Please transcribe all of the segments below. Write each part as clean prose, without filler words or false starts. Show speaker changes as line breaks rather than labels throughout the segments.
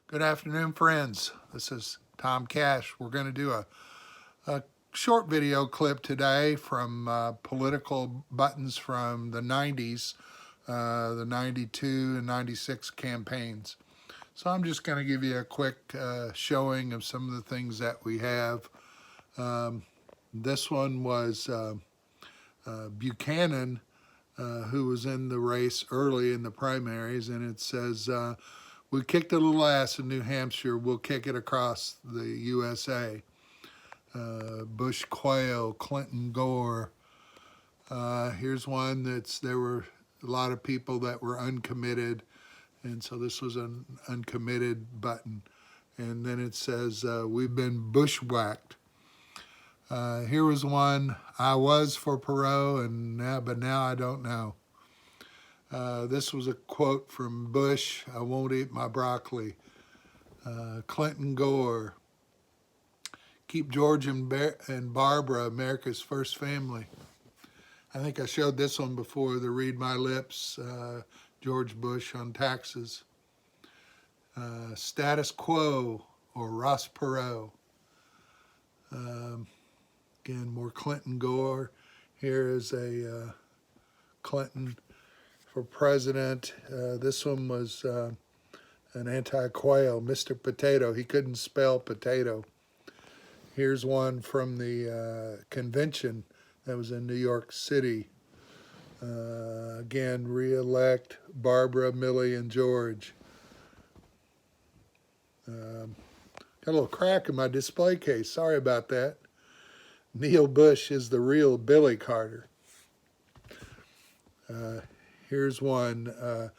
Good afternoon, friends. This is Tom Cash. We're going to do a short video clip today from political buttons from the 90s, the 92 and 96 campaigns. So I'm just going to give you a quick showing of some of the things that we have. This one was Buchanan, who was in the race early in the primaries, and it says, "We kicked a little ass in New Hampshire, we'll kick it across the USA." Bush Quayle, Clinton Gore. Here's one there were a lot of people that were uncommitted, and so this was an uncommitted button. And then it says, "We've been bushwhacked." Here was one, "I was for Perot, but now I don't know." This was a quote from Bush, "I won't eat my broccoli." Clinton Gore, "Keep George and Barbara America's first family." I think I showed this one before, the "Read My Lips," George Bush on taxes. Status Quo, or Ross Perot. Again, more Clinton Gore. Here is a Clinton for president. This one was an anti-Quayle, Mr. Potato. He couldn't spell potato. Here's one from the convention that was in New York City. Again, re-elect Barbara, Millie, and George. Got a little crack in my display case. Sorry about that. Neil Bush is the real Billy Carter. Here's one,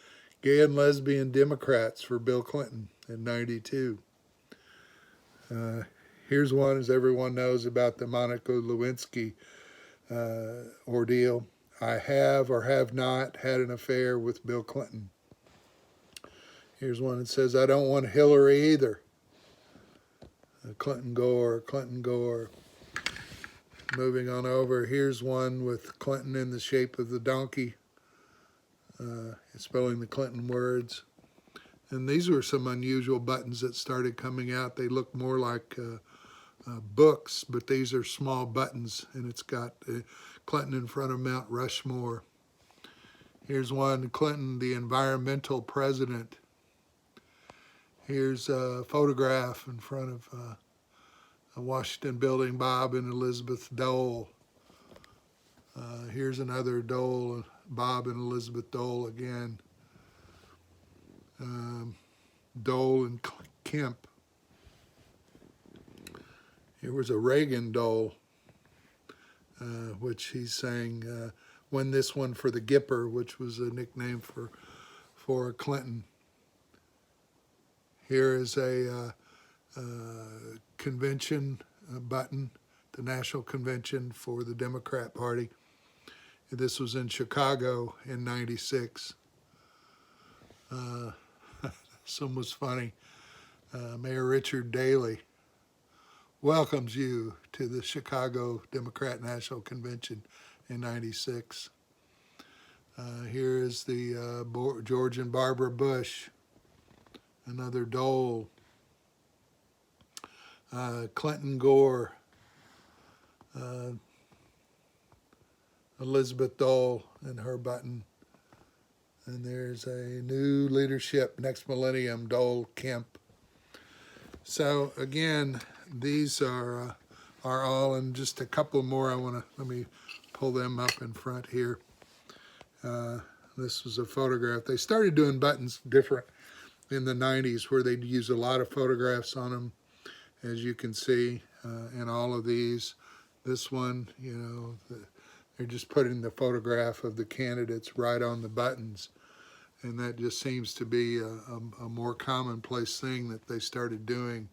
Gay and Lesbian Democrats for Bill Clinton in '92. Here's one, as everyone knows, about the Monica Lewinsky ordeal. "I have or have not had an affair with Bill Clinton." Here's one that says, "I don't want Hillary either." Clinton Gore, Clinton Gore. Moving on over, here's one with Clinton in the shape of the donkey, spelling the Clinton words. And these were some unusual buttons that started coming out. They look more like books, but these are small buttons, and it's got Clinton in front of Mount Rushmore. Here's one, Clinton, the environmental president. Here's a photograph in front of a Washington building, Bob and Elizabeth Dole. Here's another Dole, Bob and Elizabeth Dole again. Dole and Kemp. Here was a Reagan Dole, which he's saying, "Win this one for the Gipper," which was a nickname for Clinton. Here is a convention button, the national convention for the Democrat Party. This was in Chicago in '96. This one was funny. Mayor Richard Daley welcomes you to the Chicago Democrat National Convention in '96. Here is the George and Barbara Bush, another Dole. Clinton Gore, Elizabeth Dole and her button. And there's a new leadership next millennium, Dole Kemp. So again, these are all, and just a couple more. Let me pull them up in front here. This was a photograph. They started doing buttons different in the 90s, where they'd use a lot of photographs on them, as you can see in all of these. This one, they're just putting the photograph of the candidates right on the buttons. And that just seems to be a more commonplace thing that they started doing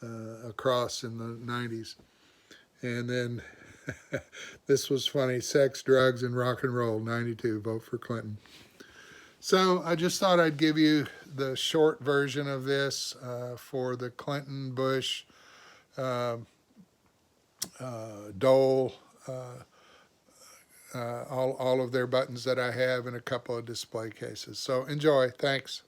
across in the 90s. And then this was funny, "Sex, Drugs, and Rock and Roll, '92, vote for Clinton." So I just thought I'd give you the short version of this for the Clinton, Bush, Dole, all of their buttons that I have in a couple of display cases. So enjoy. Thanks.